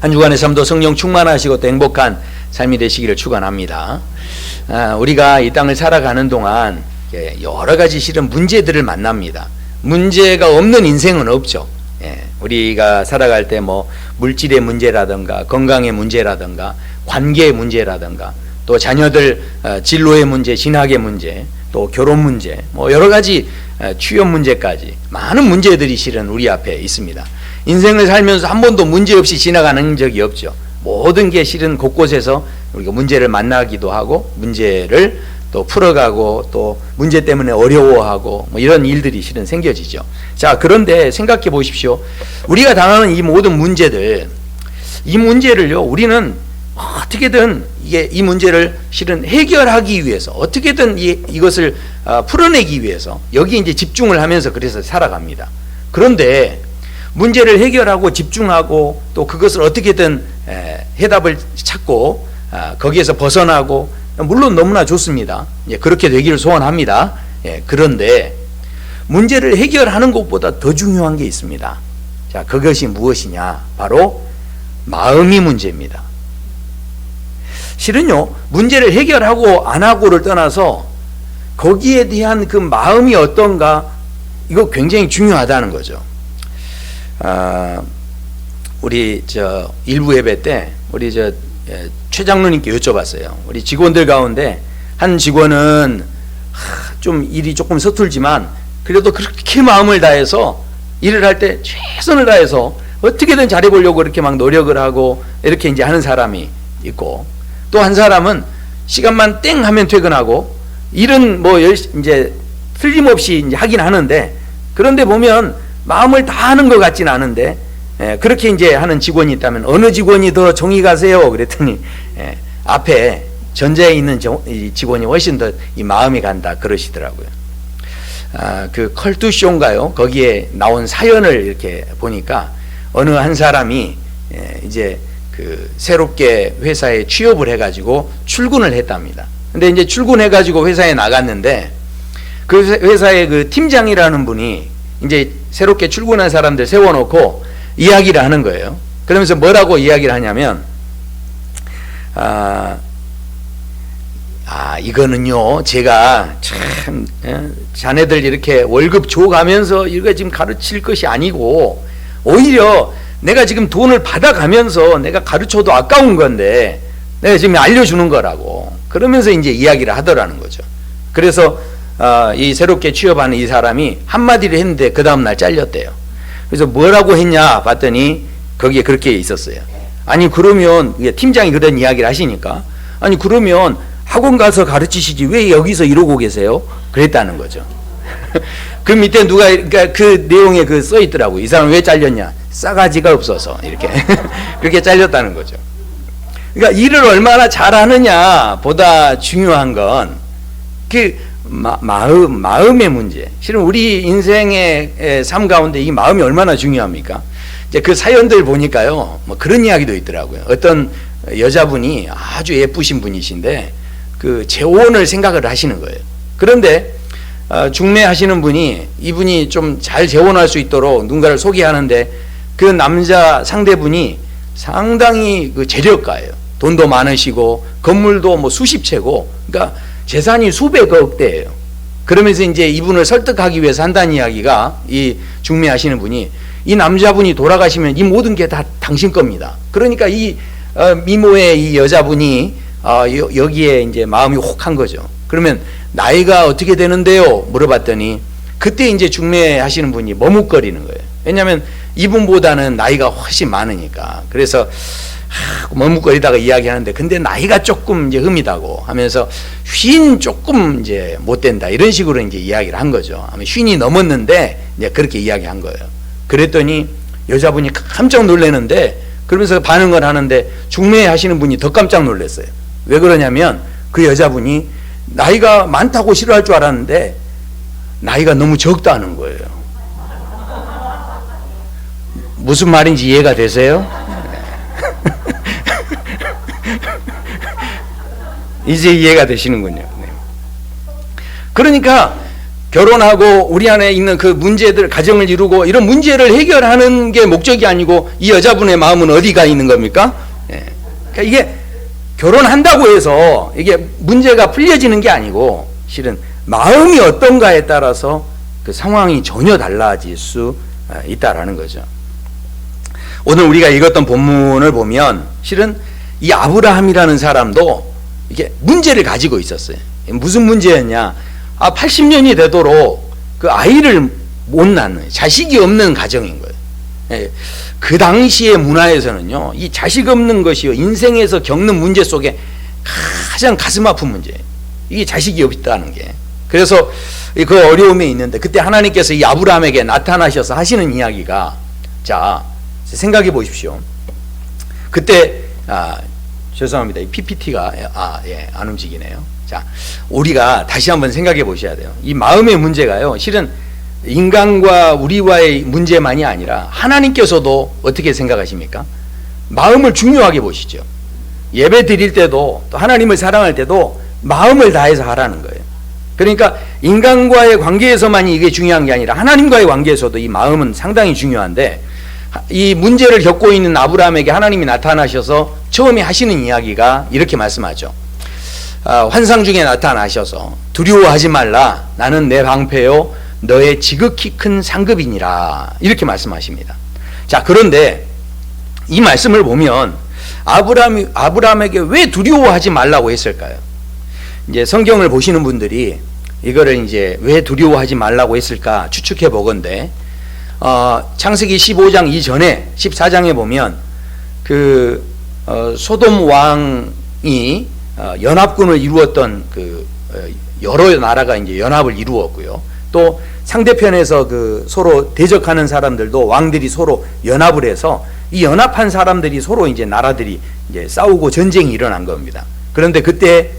한 주간의 삶도 성령 충만하시고 또 행복한 삶이 되시기를 축원합니다. 우리가 이 땅을 살아가는 동안 여러 가지 실은 문제들을 만납니다. 문제가 없는 인생은 없죠. 우리가 살아갈 때 뭐 물질의 문제라든가 건강의 문제라든가 관계의 문제라든가 또 자녀들 진로의 문제, 진학의 문제, 또 결혼 문제, 뭐 여러 가지 취업 문제까지 많은 문제들이 실은 우리 앞에 있습니다. 인생을 살면서 한 번도 문제 없이 지나가는 적이 없죠. 모든 게 실은 곳곳에서 우리가 문제를 만나기도 하고 문제를 또 풀어가고 또 문제 때문에 어려워하고 뭐 이런 일들이 실은 생겨지죠. 자, 그런데 생각해 보십시오. 우리가 당하는 이 모든 문제들, 이 문제를요, 우리는 어떻게든 이 문제를 실은 해결하기 위해서 어떻게든 이것을 풀어내기 위해서 여기 이제 집중을 하면서 그래서 살아갑니다. 그런데 문제를 해결하고 집중하고 또 그것을 어떻게든 해답을 찾고 거기에서 벗어나고 물론 너무나 좋습니다. 그렇게 되기를 소원합니다. 그런데 문제를 해결하는 것보다 더 중요한 게 있습니다. 자, 그것이 무엇이냐? 바로 마음이 문제입니다. 실은요, 문제를 해결하고 안 하고를 떠나서 거기에 대한 그 마음이 어떤가, 이거 굉장히 중요하다는 거죠. 우리 일부 예배 때 우리 최 장로님께 여쭤봤어요. 우리 직원들 가운데 한 직원은 좀 일이 조금 서툴지만 그래도 그렇게 마음을 다해서 일을 할 때 최선을 다해서 어떻게든 잘해보려고 이렇게 막 노력을 하고 이렇게 이제 하는 사람이 있고, 또 한 사람은 시간만 땡 하면 퇴근하고 일은 뭐 이제 틀림없이 이제 하긴 하는데, 그런데 보면 마음을 다 하는 것 같지는 않은데 그렇게 이제 하는 직원이 있다면 어느 직원이 더 정이 가세요? 그랬더니 앞에 전자에 있는 이 직원이 훨씬 더 이 마음이 간다 그러시더라고요. 그 컬투쇼인가요? 거기에 나온 사연을 이렇게 보니까 어느 한 사람이 이제 그 새롭게 회사에 취업을 해가지고 출근을 했답니다. 근데 이제 출근해가지고 회사에 나갔는데 그 회사의 그 팀장이라는 분이 이제 새롭게 출근한 사람들 세워놓고 이야기를 하는 거예요. 그러면서 뭐라고 이야기를 하냐면, 이거는요, 제가 참, 자네들 이렇게 월급 줘가면서 이거 지금 가르칠 것이 아니고, 오히려 내가 지금 돈을 받아가면서 내가 가르쳐도 아까운 건데, 내가 지금 알려주는 거라고. 그러면서 이제 이야기를 하더라는 거죠. 그래서, 이 새롭게 취업하는 이 사람이 한마디를 했는데, 그 다음날 잘렸대요. 그래서 뭐라고 했냐 봤더니, 거기에 그렇게 있었어요. 아니, 그러면, 팀장이 그런 이야기를 하시니까, 아니, 그러면 학원 가서 가르치시지 왜 여기서 이러고 계세요? 그랬다는 거죠. 그 밑에 누가, 그러니까 그 내용에 그 써 있더라고요. 이 사람 왜 잘렸냐? 싸가지가 없어서. 이렇게. 그렇게 잘렸다는 거죠. 그러니까 일을 얼마나 잘하느냐 보다 중요한 건 그 마음의 문제. 실은 우리 인생의 삶 가운데 이 마음이 얼마나 중요합니까? 이제 그 사연들 보니까요, 뭐 그런 이야기도 있더라고요. 어떤 여자분이 아주 예쁘신 분이신데 그 재혼을 생각을 하시는 거예요. 그런데 중매하시는 분이 이분이 좀 잘 재혼할 수 있도록 누군가를 소개하는데 그 남자 상대분이 상당히 그 재력가예요. 돈도 많으시고 건물도 뭐 수십 채고, 그러니까 재산이 수백억 대예요. 그러면서 이제 이분을 설득하기 위해서 한다는 이야기가, 이 중매하시는 분이 이 남자분이 돌아가시면 이 모든 게 다 당신 겁니다. 그러니까 이 미모의 이 여자분이 여기에 이제 마음이 혹한 거죠. 그러면 나이가 어떻게 되는데요? 물어봤더니 그때 이제 중매하시는 분이 머뭇거리는 거예요. 왜냐하면 이분보다는 나이가 훨씬 많으니까. 그래서 머뭇거리다가 이야기하는데, 근데 나이가 조금 이제 흠이다고 하면서 쉰 조금 이제 못 된다 이런 식으로 이제 이야기를 한 거죠. 아마 쉰이 넘었는데 이제 그렇게 이야기한 거예요. 그랬더니 여자분이 깜짝 놀라는데, 그러면서 반응을 하는데 중매하시는 분이 더 깜짝 놀랐어요. 왜 그러냐면 그 여자분이 나이가 많다고 싫어할 줄 알았는데 나이가 너무 적다는 거예요. 무슨 말인지 이해가 되세요? 이제 이해가 되시는군요. 그러니까 결혼하고 우리 안에 있는 그 문제들, 가정을 이루고 이런 문제를 해결하는 게 목적이 아니고 이 여자분의 마음은 어디가 있는 겁니까? 예. 그러니까 이게 결혼한다고 해서 이게 문제가 풀려지는 게 아니고 실은 마음이 어떤가에 따라서 그 상황이 전혀 달라질 수 있다라는 거죠. 오늘 우리가 읽었던 본문을 보면 실은 이 아브라함이라는 사람도 이게 문제를 가지고 있었어요. 무슨 문제였냐? 80년이 되도록 그 아이를 못 낳는, 자식이 없는 가정인 거예요. 예. 그 당시의 문화에서는요, 이 자식 없는 것이요, 인생에서 겪는 문제 속에 가장 가슴 아픈 문제예요. 이게 자식이 없다는 게. 그래서 그 어려움에 있는데 그때 하나님께서 이 아브라함에게 나타나셔서 하시는 이야기가, 자, 생각해 보십시오. 그때 죄송합니다. 이 PPT가 안 움직이네요. 자, 우리가 다시 한번 생각해 보셔야 돼요. 이 마음의 문제가요, 실은 인간과 우리와의 문제만이 아니라 하나님께서도 어떻게 생각하십니까? 마음을 중요하게 보시죠. 예배 드릴 때도 또 하나님을 사랑할 때도 마음을 다해서 하라는 거예요. 그러니까 인간과의 관계에서만이 이게 중요한 게 아니라 하나님과의 관계에서도 이 마음은 상당히 중요한데, 이 문제를 겪고 있는 아브라함에게 하나님이 나타나셔서 처음에 하시는 이야기가 이렇게 말씀하죠. 환상 중에 나타나셔서 두려워하지 말라, 나는 내 방패요 너의 지극히 큰 상급이니라, 이렇게 말씀하십니다. 자, 그런데 이 말씀을 보면 아브라함에게 왜 두려워하지 말라고 했을까요? 이제 성경을 보시는 분들이 이거를 이제 왜 두려워하지 말라고 했을까 추측해 보건대, 창세기 15장 이전에 14장에 보면 그 소돔 왕이 연합군을 이루었던 그 여러 나라가 이제 연합을 이루었고요. 또 상대편에서 그 서로 대적하는 사람들도 왕들이 서로 연합을 해서 이 연합한 사람들이 서로 이제 나라들이 이제 싸우고 전쟁이 일어난 겁니다. 그런데 그때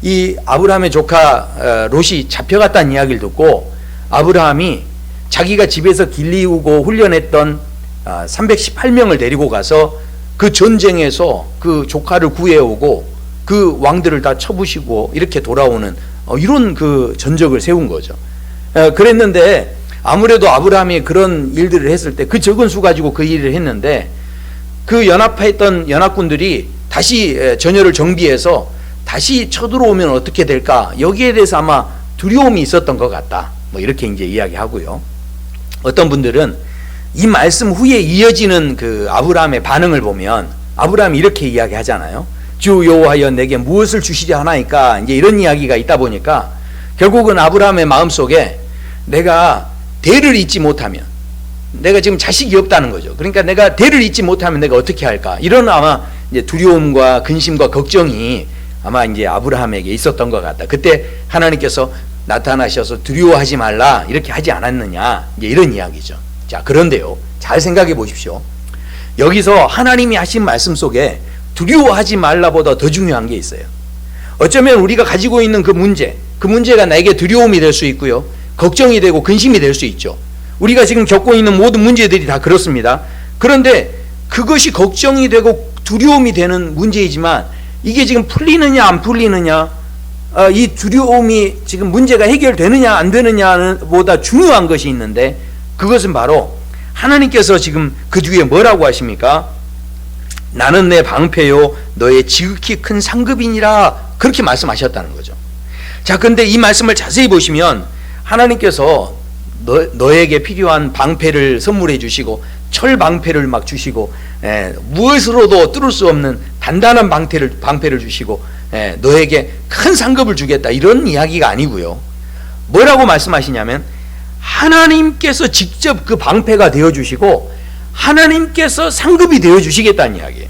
이 아브라함의 조카 롯이 잡혀갔다는 이야기를 듣고 아브라함이 자기가 집에서 길리우고 훈련했던 318명을 데리고 가서 그 전쟁에서 그 조카를 구해오고 그 왕들을 다 쳐부시고 이렇게 돌아오는 이런 그 전적을 세운 거죠. 그랬는데 아무래도 아브라함이 그런 일들을 했을 때 그 적은 수 가지고 그 일을 했는데 그 연합했던 연합군들이 다시 전열을 정비해서 다시 쳐들어오면 어떻게 될까? 여기에 대해서 아마 두려움이 있었던 것 같다. 뭐 이렇게 이제 이야기하고요. 어떤 분들은 이 말씀 후에 이어지는 그 아브라함의 반응을 보면 아브라함이 이렇게 이야기하잖아요. 주 여호와여 내게 무엇을 주시려 하나이까? 이제 이런 이야기가 있다 보니까 결국은 아브라함의 마음속에 내가 대를 잇지 못하면, 내가 지금 자식이 없다는 거죠. 그러니까 내가 대를 잇지 못하면 내가 어떻게 할까? 이런 아마 이제 두려움과 근심과 걱정이 아마 이제 아브라함에게 있었던 것 같다. 그때 하나님께서 나타나셔서 두려워하지 말라 이렇게 하지 않았느냐, 이제 이런 이야기죠. 자, 그런데요, 잘 생각해 보십시오. 여기서 하나님이 하신 말씀 속에 두려워하지 말라보다 더 중요한 게 있어요. 어쩌면 우리가 가지고 있는 그 문제가 나에게 두려움이 될 수 있고요, 걱정이 되고 근심이 될 수 있죠. 우리가 지금 겪고 있는 모든 문제들이 다 그렇습니다. 그런데 그것이 걱정이 되고 두려움이 되는 문제이지만 이게 지금 풀리느냐 안 풀리느냐, 이 두려움이 지금 문제가 해결되느냐 안 되느냐보다 중요한 것이 있는데, 그것은 바로 하나님께서 지금 그 뒤에 뭐라고 하십니까? 나는 내 방패요 너의 지극히 큰 상급이니라, 그렇게 말씀하셨다는 거죠. 자, 근데 이 말씀을 자세히 보시면 하나님께서 너에게 필요한 방패를 선물해 주시고 철 방패를 막 주시고, 무엇으로도 뚫을 수 없는 단단한 방패를 주시고, 너에게 큰 상급을 주겠다, 이런 이야기가 아니고요. 뭐라고 말씀하시냐면 하나님께서 직접 그 방패가 되어 주시고 하나님께서 상급이 되어 주시겠다는 이야기예요.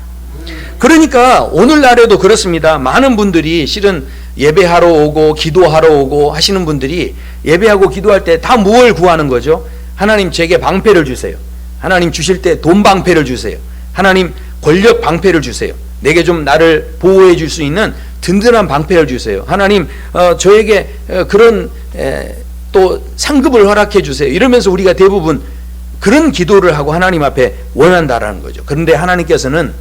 그러니까 오늘날에도 그렇습니다. 많은 분들이 실은 예배하러 오고 기도하러 오고 하시는 분들이 예배하고 기도할 때 다 뭘 구하는 거죠? 하나님 제게 방패를 주세요. 하나님 주실 때 돈 방패를 주세요. 하나님 권력 방패를 주세요. 내게 좀 나를 보호해 줄 수 있는 든든한 방패를 주세요. 하나님 저에게 그런 또 상급을 허락해 주세요. 이러면서 우리가 대부분 그런 기도를 하고 하나님 앞에 원한다라는 거죠. 그런데 하나님께서는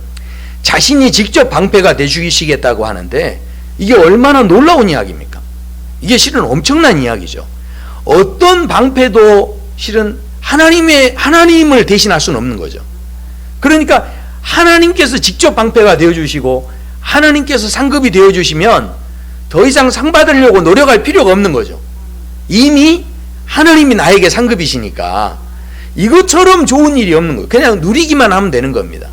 자신이 직접 방패가 되주시겠다고 하는데 이게 얼마나 놀라운 이야기입니까? 이게 실은 엄청난 이야기죠. 어떤 방패도 실은 하나님을 대신할 수는 없는 거죠. 그러니까 하나님께서 직접 방패가 되어주시고 하나님께서 상급이 되어주시면 더 이상 상 받으려고 노력할 필요가 없는 거죠. 이미 하나님이 나에게 상급이시니까 이것처럼 좋은 일이 없는 거예요. 그냥 누리기만 하면 되는 겁니다.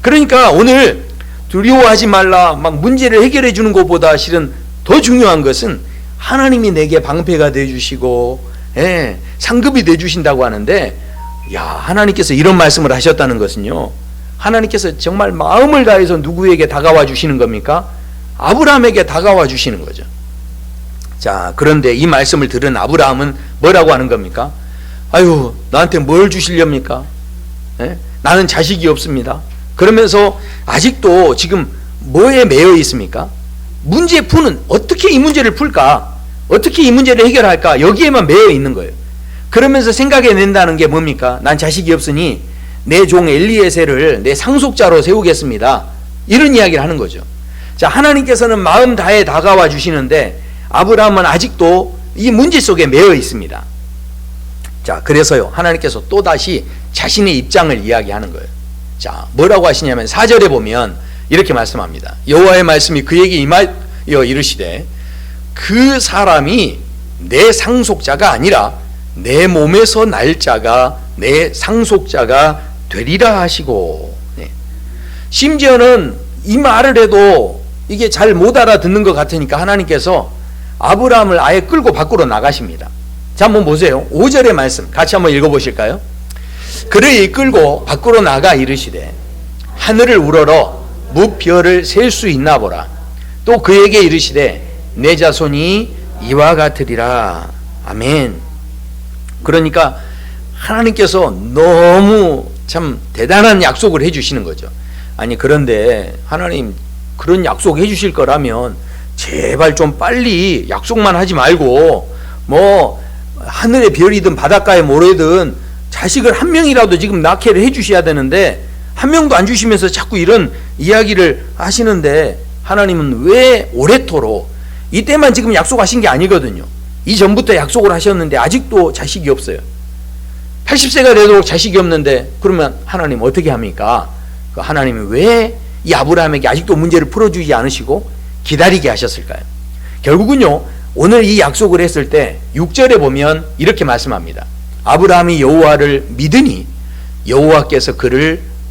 그러니까 오늘 두려워하지 말라, 막 문제를 해결해 주는 것보다 실은 더 중요한 것은 하나님이 내게 방패가 되어주시고 상급이 되어주신다고 하는데, 야, 하나님께서 이런 말씀을 하셨다는 것은요, 하나님께서 정말 마음을 다해서 누구에게 다가와 주시는 겁니까? 아브라함에게 다가와 주시는 거죠. 자, 그런데 이 말씀을 들은 아브라함은 뭐라고 하는 겁니까? 아유, 나한테 뭘 주시렵니까? 나는 자식이 없습니다. 그러면서 아직도 지금 뭐에 매여 있습니까? 문제 푸는, 어떻게 이 문제를 풀까? 어떻게 이 문제를 해결할까? 여기에만 매여 있는 거예요. 그러면서 생각해낸다는 게 뭡니까? 난 자식이 없으니 내 종 엘리에셀을 내 상속자로 세우겠습니다. 이런 이야기를 하는 거죠. 자, 하나님께서는 마음 다해 다가와 주시는데 아브라함은 아직도 이 문제 속에 매여 있습니다. 자, 그래서요, 하나님께서 또다시 자신의 입장을 이야기하는 거예요. 자, 뭐라고 하시냐면 4절에 보면 이렇게 말씀합니다. 여호와의 말씀이 그에게 임하여 이르시되 그 사람이 내 상속자가 아니라 내 몸에서 날 자가 내 상속자가 되리라 하시고, 심지어는 이 말을 해도 이게 잘 못 알아듣는 것 같으니까 하나님께서 아브라함을 아예 끌고 밖으로 나가십니다. 자, 한번 보세요. 5절의 말씀 같이 한번 읽어보실까요? 그를 이끌고 밖으로 나가 이르시되 하늘을 우러러 무별을 셀 수 있나 보라. 또 그에게 이르시되 내 자손이 이와 같으리라. 아멘. 그러니까 하나님께서 너무 참 대단한 약속을 해주시는 거죠. 아니, 그런데 하나님 그런 약속 해주실 거라면 제발 좀 빨리 약속만 하지 말고 뭐 하늘의 별이든 바닷가의 모래든 자식을 한 명이라도 지금 낳게 해주셔야 되는데 한 명도 안 주시면서 자꾸 이런 이야기를 하시는데, 하나님은 왜 오래도록 이때만 지금 약속하신 게 아니거든요. 이전부터 약속을 하셨는데 아직도 자식이 없어요. 80세가 돼도 자식이 없는데 그러면 하나님 어떻게 합니까? 하나님이 왜 이 아브라함에게 아직도 문제를 풀어주지 않으시고 기다리게 하셨을까요? 결국은요, 오늘 이 약속을 했을 때 6절에 보면 이렇게 말씀합니다. 아브라함이 여호와를 믿으니 여호와께서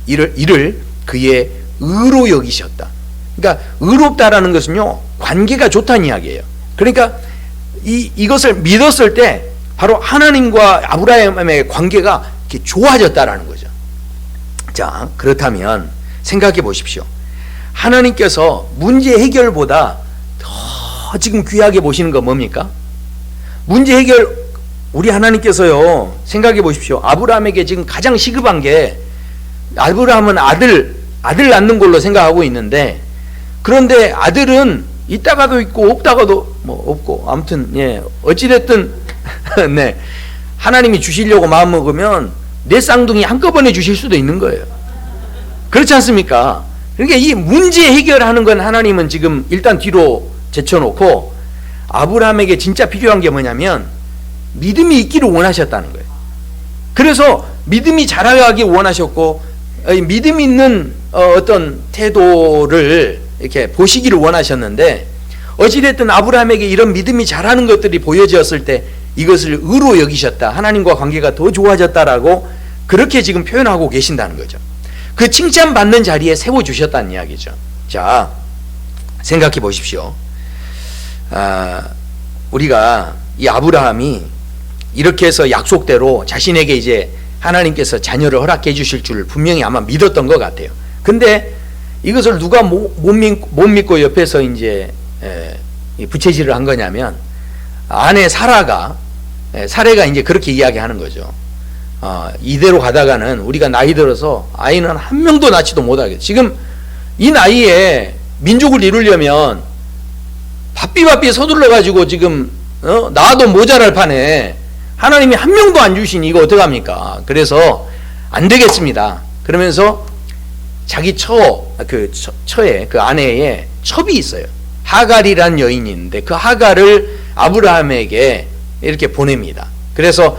이를 그의 의로 여기셨다. 그러니까 의롭다라는 것은요, 관계가 좋다는 이야기예요. 그러니까 이것을 믿었을 때 바로 하나님과 아브라함의 관계가 이렇게 좋아졌다라는 거죠. 자, 그렇다면 생각해 보십시오. 하나님께서 문제 해결보다 더 지금 귀하게 보시는 건 뭡니까? 문제 해결, 우리 하나님께서요, 생각해 보십시오. 아브라함에게 지금 가장 시급한 게, 아브라함은 아들 낳는 걸로 생각하고 있는데, 그런데 아들은 있다가도 있고 없다가도 뭐 없고, 아무튼 어찌됐든 네, 하나님이 주시려고 마음먹으면 내 쌍둥이 한꺼번에 주실 수도 있는 거예요. 그렇지 않습니까? 그러니까 이 문제 해결하는 건 하나님은 지금 일단 뒤로 제쳐놓고 아브라함에게 진짜 필요한 게 뭐냐면 믿음이 있기를 원하셨다는 거예요. 그래서 믿음이 자라가기 원하셨고, 믿음 있는 어떤 태도를 이렇게 보시기를 원하셨는데, 어찌됐든 아브라함에게 이런 믿음이 자라는 것들이 보여졌을 때 이것을 의로 여기셨다, 하나님과 관계가 더 좋아졌다라고 그렇게 지금 표현하고 계신다는 거죠. 그 칭찬받는 자리에 세워주셨다는 이야기죠. 자, 생각해 보십시오. 우리가 이 아브라함이 이렇게 해서 약속대로 자신에게 이제 하나님께서 자녀를 허락해 주실 줄 분명히 아마 믿었던 것 같아요. 근데 이것을 누가 못 믿고 옆에서 이제 부채질을 한 거냐면, 아내 사례가 이제 그렇게 이야기하는 거죠. 이대로 가다가는 우리가 나이 들어서 아이는 한 명도 낳지도 못하겠다. 지금 이 나이에 민족을 이루려면 바삐바삐 서둘러 가지고 지금 낳아도 모자랄 판에 하나님이 한 명도 안 주시니 이거 어떡합니까? 그래서 안 되겠습니다. 그러면서 자기 처에 그 아내의 첩이 있어요. 하갈이란 여인이 있는데 그 하갈을 아브라함에게 이렇게 보냅니다. 그래서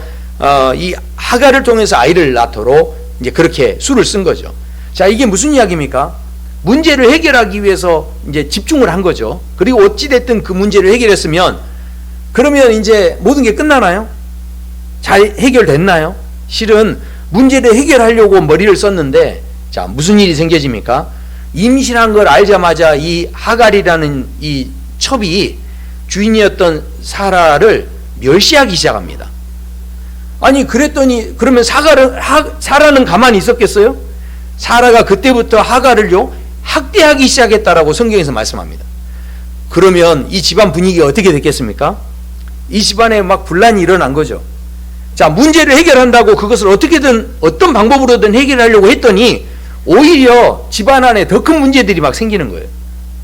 이 하갈을 통해서 아이를 낳도록 이제 그렇게 수를 쓴 거죠. 자, 이게 무슨 이야기입니까? 문제를 해결하기 위해서 이제 집중을 한 거죠. 그리고 어찌됐든 그 문제를 해결했으면 그러면 이제 모든 게 끝나나요? 잘 해결됐나요? 실은 문제를 해결하려고 머리를 썼는데, 자, 무슨 일이 생겨집니까? 임신한 걸 알자마자 이 하갈이라는 이 첩이 주인이었던 사라를 멸시하기 시작합니다. 아니, 그랬더니 그러면 사라는 가만히 있었겠어요? 사라가 그때부터 하갈을요 학대하기 시작했다라고 성경에서 말씀합니다. 그러면 이 집안 분위기가 어떻게 됐겠습니까? 이 집안에 막 분란이 일어난 거죠. 자, 문제를 해결한다고 그것을 어떻게든 어떤 방법으로든 해결하려고 했더니 오히려 집안 안에 더 큰 문제들이 막 생기는 거예요.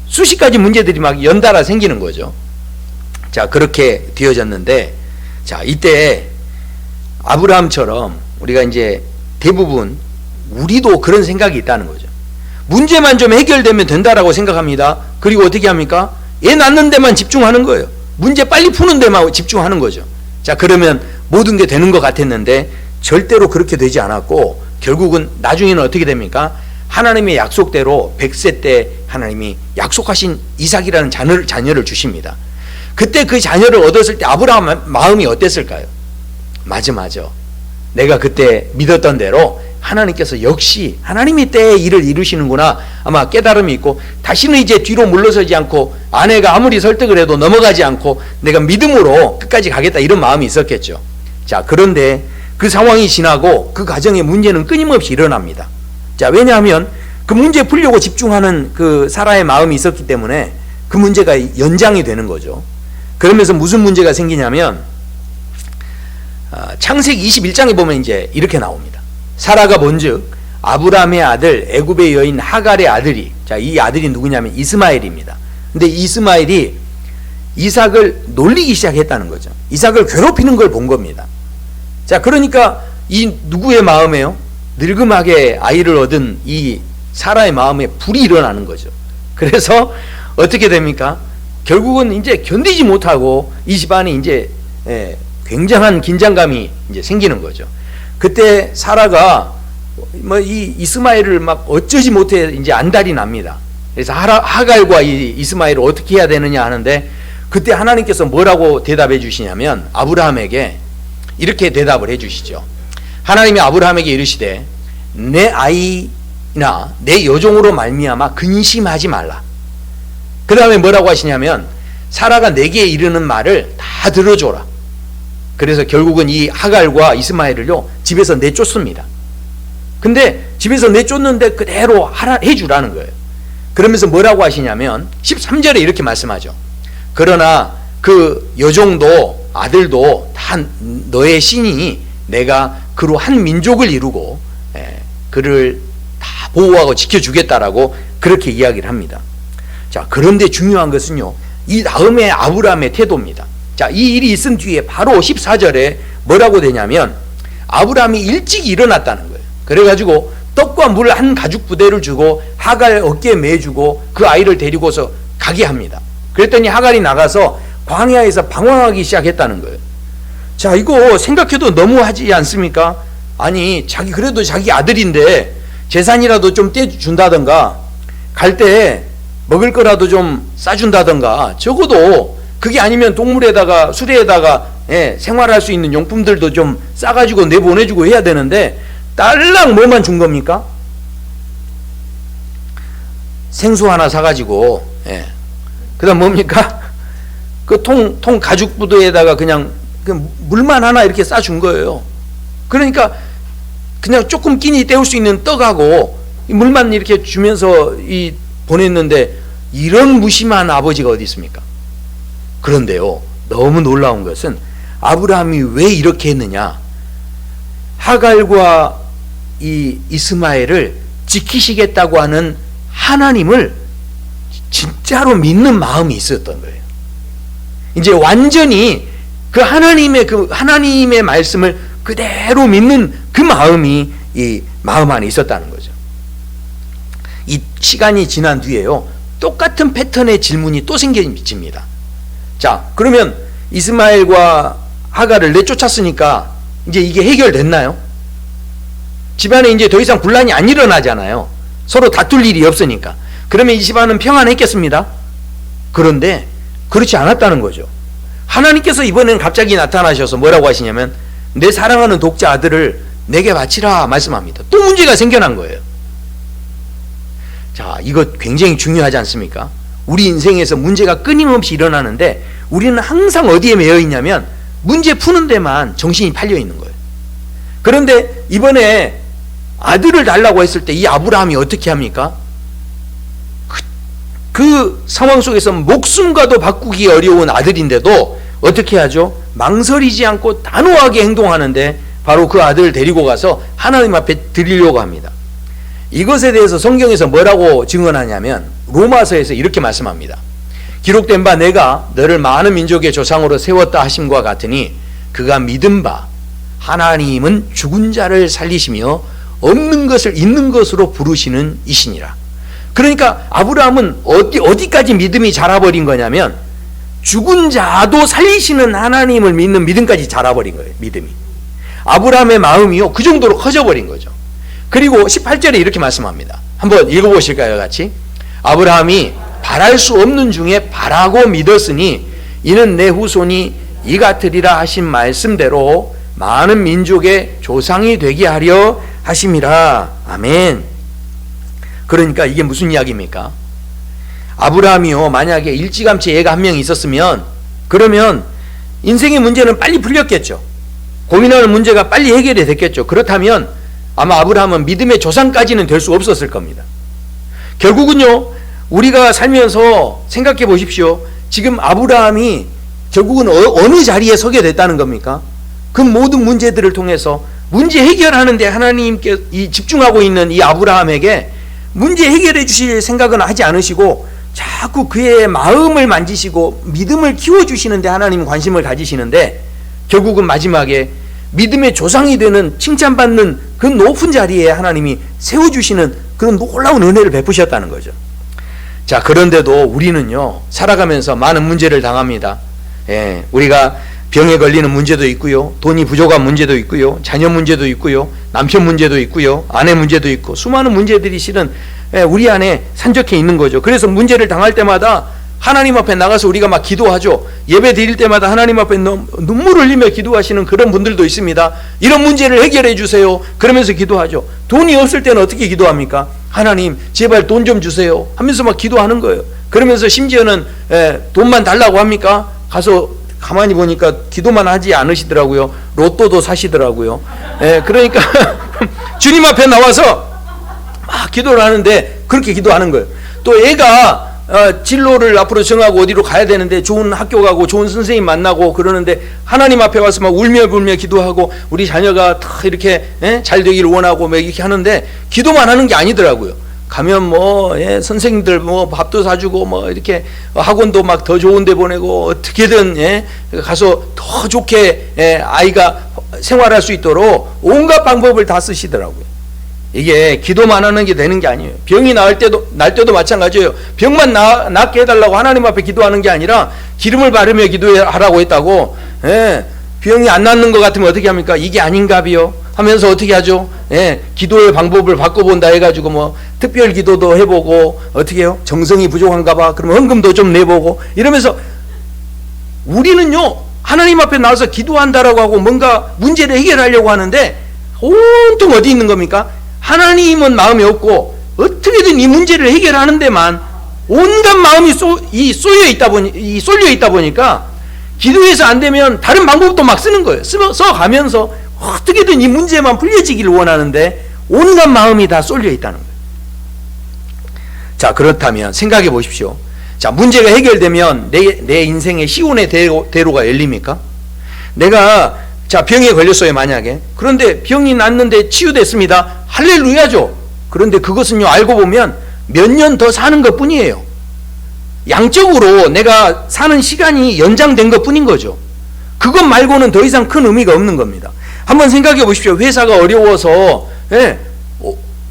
수십 가지 문제들이 막 연달아 생기는 거죠. 자, 그렇게 되어졌는데, 자, 이때 아브라함처럼 우리가 이제 대부분 우리도 그런 생각이 있다는 거죠. 문제만 좀 해결되면 된다라고 생각합니다. 그리고 어떻게 합니까? 애 낳는 데만 집중하는 거예요. 문제 빨리 푸는 데만 집중하는 거죠. 자, 그러면 모든 게 되는 것 같았는데 절대로 그렇게 되지 않았고, 결국은 나중에는 어떻게 됩니까? 하나님의 약속대로 100세 때 하나님이 약속하신 이삭이라는 자녀를 주십니다. 그때 그 자녀를 얻었을 때 아브라함 마음이 어땠을까요? 맞아. 내가 그때 믿었던 대로 하나님께서 역시 하나님이 때에 일을 이루시는구나 아마 깨달음이 있고, 다시는 이제 뒤로 물러서지 않고 아내가 아무리 설득을 해도 넘어가지 않고 내가 믿음으로 끝까지 가겠다, 이런 마음이 있었겠죠. 자, 그런데 그 상황이 지나고 그 가정의 문제는 끊임없이 일어납니다. 자, 왜냐하면 그 문제 풀려고 집중하는 그 사라의 마음이 있었기 때문에 그 문제가 연장이 되는 거죠. 그러면서 무슨 문제가 생기냐면 창세기 21장에 보면 이제 이렇게 나옵니다. 사라가 본즉 아브라함의 아들 애굽의 여인 하갈의 아들이, 자, 이 아들이 누구냐면 이스마엘입니다. 근데 이스마엘이 이삭을 놀리기 시작했다는 거죠. 이삭을 괴롭히는 걸 본 겁니다. 자, 그러니까 이 누구의 마음에요? 늙음하게 아이를 얻은 이 사라의 마음에 불이 일어나는 거죠. 그래서 어떻게 됩니까? 결국은 이제 견디지 못하고 이 집안이 이제 굉장한 긴장감이 이제 생기는 거죠. 그때 사라가 뭐 이 이스마엘을 막 어쩌지 못해 이제 안달이 납니다. 그래서 하갈과 이 이스마엘을 어떻게 해야 되느냐 하는데, 그때 하나님께서 뭐라고 대답해 주시냐면 아브라함에게 이렇게 대답을 해 주시죠. 하나님이 아브라함에게 이르시되 내 아이나 내 여종으로 말미암아 근심하지 말라. 그 다음에 뭐라고 하시냐면 사라가 내게 이르는 말을 다 들어줘라. 그래서 결국은 이 하갈과 이스마엘을요 집에서 내쫓습니다. 근데 집에서 내쫓는데 그대로 해주라는 거예요. 그러면서 뭐라고 하시냐면 13절에 이렇게 말씀하죠. 그러나 그 여종도 아들도 다 너의 신이 내가 그로 한 민족을 이루고 그를 다 보호하고 지켜주겠다라고 그렇게 이야기를 합니다. 자, 그런데 중요한 것은요, 이 다음에 아브라함의 태도입니다. 자, 이 일이 있은 뒤에 바로 14절에 뭐라고 되냐면 아브라함이 일찍 일어났다는 거예요. 그래가지고 떡과 물 한 가죽 부대를 주고 하갈 어깨에 매주고 그 아이를 데리고서 가게 합니다. 그랬더니 하갈이 나가서 광야에서 방황하기 시작했다는 거예요. 자, 이거 생각해도 너무하지 않습니까? 아니, 그래도 자기 아들인데 재산이라도 좀 떼준다던가, 갈 때 먹을 거라도 좀 싸준다던가, 적어도 그게 아니면 동물에다가 수레에다가 생활할 수 있는 용품들도 좀 싸가지고 내보내주고 해야 되는데 딸랑 뭐만 준 겁니까? 생수 하나 사가지고, 그 다음 뭡니까? 그 통 가죽 부대에다가 그냥 그 물만 하나 이렇게 싸준 거예요. 그러니까 그냥 조금 끼니 때울 수 있는 떡하고 물만 이렇게 주면서 보냈는데, 이런 무심한 아버지가 어디 있습니까? 그런데요, 너무 놀라운 것은 아브라함이 왜 이렇게 했느냐? 하갈과 이 이스마엘을 지키시겠다고 하는 하나님을 진짜로 믿는 마음이 있었던 거예요. 이제 완전히 그 하나님의 말씀을 그대로 믿는 그 마음이 이 마음 안에 있었다는 거죠. 이 시간이 지난 뒤에요, 똑같은 패턴의 질문이 또 생겨집니다. 자, 그러면 이스마엘과 하가를 내쫓았으니까 이제 이게 해결됐나요? 집안에 이제 더 이상 분란이 안 일어나잖아요. 서로 다툴 일이 없으니까. 그러면 이 집안은 평안했겠습니다. 그런데 그렇지 않았다는 거죠. 하나님께서 이번에는 갑자기 나타나셔서 뭐라고 하시냐면 내 사랑하는 독자 아들을 내게 바치라 말씀합니다. 또 문제가 생겨난 거예요. 자, 이거 굉장히 중요하지 않습니까? 우리 인생에서 문제가 끊임없이 일어나는데 우리는 항상 어디에 매여 있냐면 문제 푸는 데만 정신이 팔려 있는 거예요. 그런데 이번에 아들을 달라고 했을 때 이 아브라함이 어떻게 합니까? 그 상황 속에서 목숨과도 바꾸기 어려운 아들인데도 어떻게 하죠? 망설이지 않고 단호하게 행동하는데 바로 그 아들을 데리고 가서 하나님 앞에 드리려고 합니다. 이것에 대해서 성경에서 뭐라고 증언하냐면 로마서에서 이렇게 말씀합니다. 기록된 바 내가 너를 많은 민족의 조상으로 세웠다 하심과 같으니 그가 믿은 바 하나님은 죽은 자를 살리시며 없는 것을 있는 것으로 부르시는 이시니라. 그러니까 아브라함은 어디까지 믿음이 자라버린 거냐면 죽은 자도 살리시는 하나님을 믿는 믿음까지 자라버린 거예요. 믿음이. 아브라함의 마음이요 그 정도로 커져버린 거죠. 그리고 18절에 이렇게 말씀합니다. 한번 읽어보실까요 같이? 아브라함이 바랄 수 없는 중에 바라고 믿었으니 이는 내 후손이 이 같으리라 하신 말씀대로 많은 민족의 조상이 되게 하려 하심이라. 아멘. 그러니까 이게 무슨 이야기입니까? 아브라함이요 만약에 일찌감치 애가 한 명이 있었으면 그러면 인생의 문제는 빨리 풀렸겠죠. 고민하는 문제가 빨리 해결이 됐겠죠. 그렇다면 아마 아브라함은 믿음의 조상까지는 될 수 없었을 겁니다. 결국은요 우리가 살면서 생각해 보십시오. 지금 아브라함이 결국은 어느 자리에 서게 됐다는 겁니까? 그 모든 문제들을 통해서 문제 해결하는 데 하나님께 집중하고 있는 이 아브라함에게 문제 해결해 주실 생각은 하지 않으시고 자꾸 그의 마음을 만지시고 믿음을 키워주시는데 하나님 관심을 가지시는데 결국은 마지막에 믿음의 조상이 되는 칭찬받는 그 높은 자리에 하나님이 세워주시는 그런 놀라운 은혜를 베푸셨다는 거죠. 자, 그런데도 우리는요 살아가면서 많은 문제를 당합니다. 예, 우리가 병에 걸리는 문제도 있고요, 돈이 부족한 문제도 있고요, 자녀 문제도 있고요, 남편 문제도 있고요, 아내 문제도 있고 수많은 문제들이 실은 우리 안에 산적해 있는 거죠. 그래서 문제를 당할 때마다 하나님 앞에 나가서 우리가 막 기도하죠. 예배 드릴 때마다 하나님 앞에 눈물을 흘리며 기도하시는 그런 분들도 있습니다. 이런 문제를 해결해 주세요 그러면서 기도하죠. 돈이 없을 때는 어떻게 기도합니까? 하나님 제발 돈 좀 주세요 하면서 막 기도하는 거예요. 그러면서 심지어는 돈만 달라고 합니까? 가서 가만히 보니까 기도만 하지 않으시더라고요. 로또도 사시더라고요. 그러니까 주님 앞에 나와서 막 기도를 하는데 그렇게 기도하는 거예요. 또 애가 진로를 앞으로 정하고 어디로 가야 되는데 좋은 학교 가고 좋은 선생님 만나고 그러는데 하나님 앞에 와서 막 울며 불며 기도하고 우리 자녀가 다 이렇게 잘 되기를 원하고 막 이렇게 하는데 기도만 하는 게 아니더라고요. 가면 뭐 선생님들 뭐 밥도 사주고 뭐 이렇게 학원도 막 더 좋은 데 보내고 어떻게든 가서 더 좋게 아이가 생활할 수 있도록 온갖 방법을 다 쓰시더라고요. 이게 기도만 하는 게 되는 게 아니에요. 병이 날 때도 마찬가지예요. 병만 낫게 해달라고 하나님 앞에 기도하는 게 아니라 기름을 바르며 기도하라고 했다고. 병이 안 낫는 것 같으면 어떻게 합니까? 이게 아닌가비요 하면서 어떻게 하죠? 기도의 방법을 바꿔본다 해가지고 뭐 특별 기도도 해보고 어떻게 해요? 정성이 부족한가 봐. 그러면 헌금도 좀 내보고 이러면서 우리는요 하나님 앞에 나와서 기도한다라고 하고 뭔가 문제를 해결하려고 하는데 온통 어디 있는 겁니까? 하나님은 마음이 없고 어떻게든 이 문제를 해결하는 데만 온갖 마음이 쏠려 있다 보니까 기도해서 안 되면 다른 방법도 막 쓰는 거예요. 써가면서 어떻게든 이 문제만 풀려지기를 원하는데 온갖 마음이 다 쏠려 있다는 거예요. 자, 그렇다면 생각해 보십시오. 자, 문제가 해결되면 내 인생의 시온의 대로가 열립니까? 내가 병에 걸렸어요 만약에. 그런데 병이 낫는데 치유됐습니다. 할렐루야죠. 그런데 그것은요 알고 보면 몇 년 더 사는 것 뿐이에요. 양적으로 내가 사는 시간이 연장된 것 뿐인 거죠. 그것 말고는 더 이상 큰 의미가 없는 겁니다. 한번 생각해 보십시오. 회사가 어려워서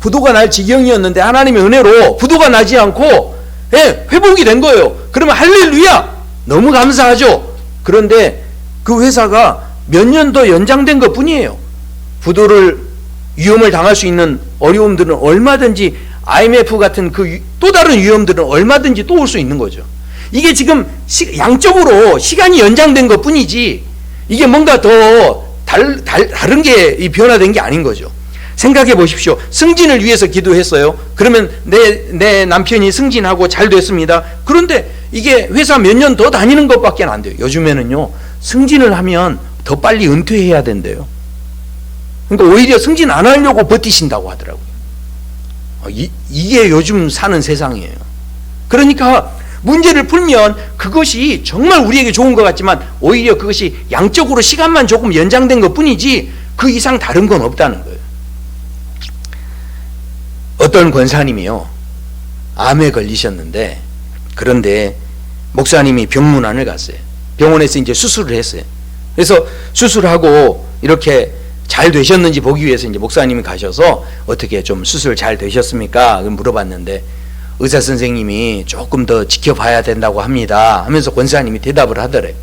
부도가 날 지경이었는데 하나님의 은혜로 부도가 나지 않고 회복이 된 거예요. 그러면 할렐루야 너무 감사하죠. 그런데 그 회사가 몇 년 더 연장된 것 뿐이에요. 부도를 위험을 당할 수 있는 어려움들은 얼마든지 IMF 같은 그 또 다른 위험들은 얼마든지 또 올 수 있는 거죠. 이게 지금 양적으로 시간이 연장된 것 뿐이지 이게 뭔가 더 다른 게 변화된 게 아닌 거죠. 생각해 보십시오. 승진을 위해서 기도했어요. 그러면 내 남편이 승진하고 잘 됐습니다. 그런데 이게 회사 몇 년 더 다니는 것밖에 안 돼요. 요즘에는요, 승진을 하면 더 빨리 은퇴해야 된대요. 그러니까 오히려 승진 안 하려고 버티신다고 하더라고요. 이게 요즘 사는 세상이에요. 그러니까 문제를 풀면 그것이 정말 우리에게 좋은 것 같지만 오히려 그것이 양적으로 시간만 조금 연장된 것 뿐이지 그 이상 다른 건 없다는 거예요. 어떤 권사님이요, 암에 걸리셨는데, 그런데 목사님이 병문안을 갔어요. 병원에서 이제 수술을 했어요. 그래서 수술하고 이렇게 잘 되셨는지 보기 위해서 이제 목사님이 가셔서 어떻게 좀 수술 잘 되셨습니까? 물어봤는데 의사 선생님이 조금 더 지켜봐야 된다고 합니다 하면서 권사님이 대답을 하더래요.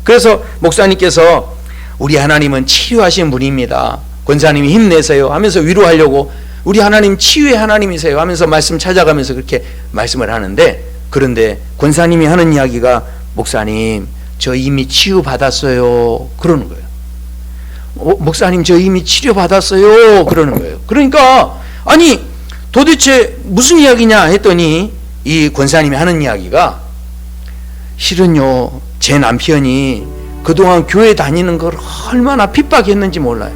그래서 목사님께서 우리 하나님은 치료하신 분입니다. 권사님이 힘내세요 하면서 위로하려고 우리 하나님 치유의 하나님이세요 하면서 말씀 찾아가면서 그렇게 말씀을 하는데, 그런데 권사님이 하는 이야기가 목사님 저 이미 치유받았어요 그러는 거예요. 목사님 저 이미 치료받았어요 그러는 거예요. 그러니까 아니 도대체 무슨 이야기냐 했더니 이 권사님이 하는 이야기가 실은요 제 남편이 그동안 교회 다니는 걸 얼마나 핍박했는지 몰라요.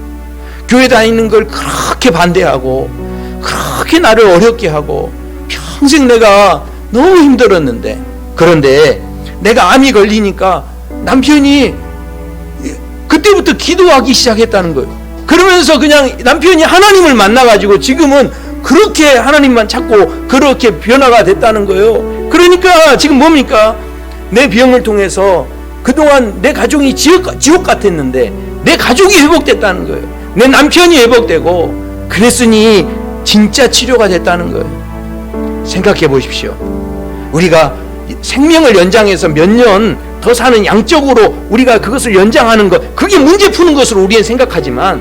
교회 다니는 걸 그렇게 반대하고 그렇게 나를 어렵게 하고 평생 내가 너무 힘들었는데, 그런데 내가 암이 걸리니까 남편이 그때부터 기도하기 시작했다는 거예요. 그러면서 그냥 남편이 하나님을 만나가지고 지금은 그렇게 하나님만 찾고 그렇게 변화가 됐다는 거예요. 그러니까 지금 뭡니까? 내 병을 통해서 그동안 내 가족이 지옥 같았는데 내 가족이 회복됐다는 거예요. 내 남편이 회복되고 그랬으니 진짜 치료가 됐다는 거예요. 생각해 보십시오. 우리가 생명을 연장해서 몇 년 더 사는 양적으로 우리가 그것을 연장하는 것, 그게 문제 푸는 것으로 우리는 생각하지만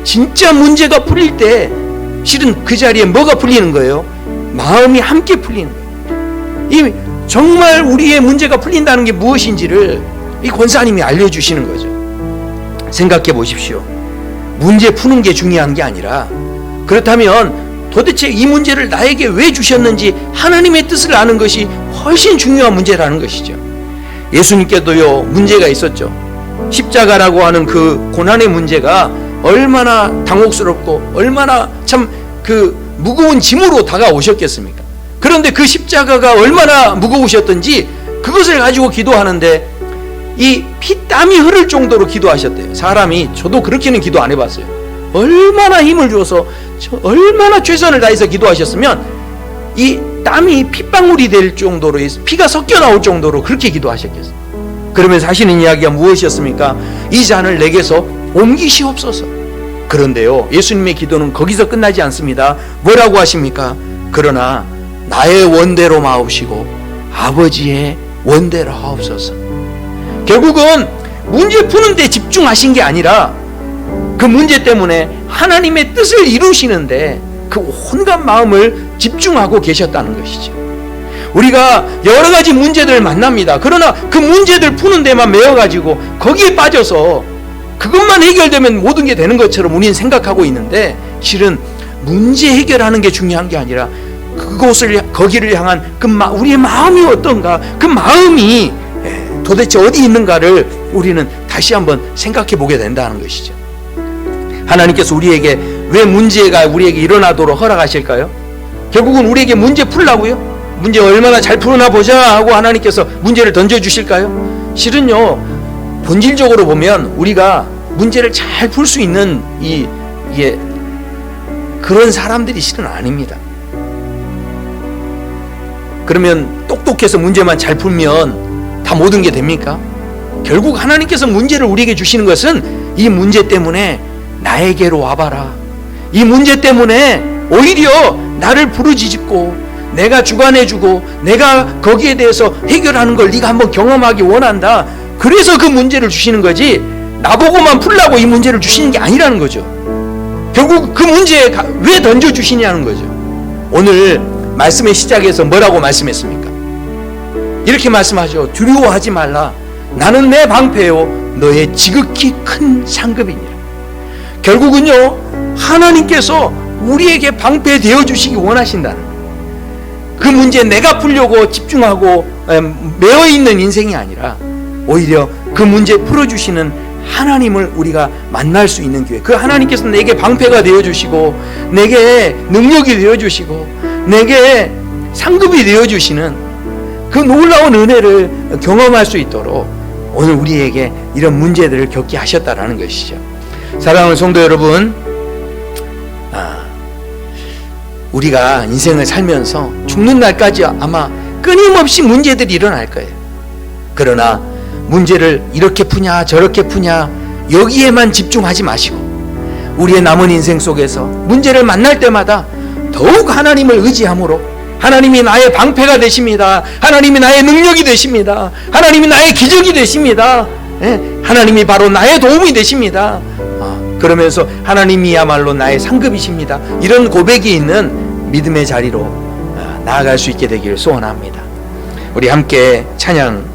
진짜 문제가 풀릴 때 실은 그 자리에 뭐가 풀리는 거예요? 마음이 함께 풀리는 거예요. 이 정말 우리의 문제가 풀린다는 게 무엇인지를 이 권사님이 알려주시는 거죠. 생각해 보십시오. 문제 푸는 게 중요한 게 아니라, 그렇다면 도대체 이 문제를 나에게 왜 주셨는지 하나님의 뜻을 아는 것이 훨씬 중요한 문제라는 것이죠. 예수님께도요 문제가 있었죠. 십자가라고 하는 그 고난의 문제가 얼마나 당혹스럽고 얼마나 참 그 무거운 짐으로 다가오셨겠습니까? 그런데 그 십자가가 얼마나 무거우셨던지 그것을 가지고 기도하는데 이 피땀이 흐를 정도로 기도하셨대요. 사람이, 저도 그렇게는 기도 안 해봤어요. 얼마나 힘을 주어서 얼마나 최선을 다해서 기도하셨으면 이 땀이 핏방울이 될 정도로, 피가 섞여 나올 정도로 그렇게 기도하셨겠어요. 그러면서 하시는 이야기가 무엇이었습니까? 이 잔을 내게서 옮기시옵소서. 그런데요 예수님의 기도는 거기서 끝나지 않습니다. 뭐라고 하십니까? 그러나 나의 원대로 마옵시고 아버지의 원대로 하옵소서. 결국은 문제 푸는 데 집중하신 게 아니라 그 문제 때문에 하나님의 뜻을 이루시는데 그 온갖 마음을 집중하고 계셨다는 것이죠. 우리가 여러 가지 문제들을 만납니다. 그러나 그 문제들 푸는 데만 매여가지고 거기에 빠져서 그것만 해결되면 모든 게 되는 것처럼 우리는 생각하고 있는데, 실은 문제 해결하는 게 중요한 게 아니라 거기를 향한 우리의 마음이 어떤가, 그 마음이 도대체 어디 있는가를 우리는 다시 한번 생각해 보게 된다는 것이죠. 하나님께서 우리에게 왜 문제가 우리에게 일어나도록 허락하실까요? 결국은 우리에게 문제 풀라고요? 문제 얼마나 잘 푸나 보자 하고 하나님께서 문제를 던져주실까요? 실은요 본질적으로 보면 우리가 문제를 잘 풀 수 있는 이게 그런 사람들이 실은 아닙니다. 그러면 똑똑해서 문제만 잘 풀면 다 모든 게 됩니까? 결국 하나님께서 문제를 우리에게 주시는 것은 이 문제 때문에 나에게로 와봐라. 이 문제 때문에 오히려 나를 부르짖고 내가 주관해주고 내가 거기에 대해서 해결하는 걸 네가 한번 경험하기 원한다. 그래서 그 문제를 주시는 거지, 나보고만 풀라고 이 문제를 주시는 게 아니라는 거죠. 결국 그 문제에 왜 던져주시냐는 거죠. 오늘 말씀의 시작에서 뭐라고 말씀했습니까? 이렇게 말씀하죠. 두려워하지 말라. 나는 내 방패요 너의 지극히 큰 상급이니라. 결국은요, 하나님께서 우리에게 방패 되어 주시기 원하신다는 거예요. 그 문제 내가 풀려고 집중하고 매어 있는 인생이 아니라 오히려 그 문제 풀어주시는 하나님을 우리가 만날 수 있는 기회. 그 하나님께서 내게 방패가 되어 주시고 내게 능력이 되어 주시고 내게 상급이 되어 주시는 그 놀라운 은혜를 경험할 수 있도록 오늘 우리에게 이런 문제들을 겪게 하셨다라는 것이죠. 사랑하는 성도 여러분, 우리가 인생을 살면서 죽는 날까지 아마 끊임없이 문제들이 일어날 거예요. 그러나 문제를 이렇게 푸냐 저렇게 푸냐 여기에만 집중하지 마시고 우리의 남은 인생 속에서 문제를 만날 때마다 더욱 하나님을 의지함으로 하나님이 나의 방패가 되십니다. 하나님이 나의 능력이 되십니다. 하나님이 나의 기적이 되십니다. 하나님이 바로 나의 도움이 되십니다. 그러면서 하나님이야말로 나의 상급이십니다. 이런 고백이 있는 믿음의 자리로 나아갈 수 있게 되기를 소원합니다. 우리 함께 찬양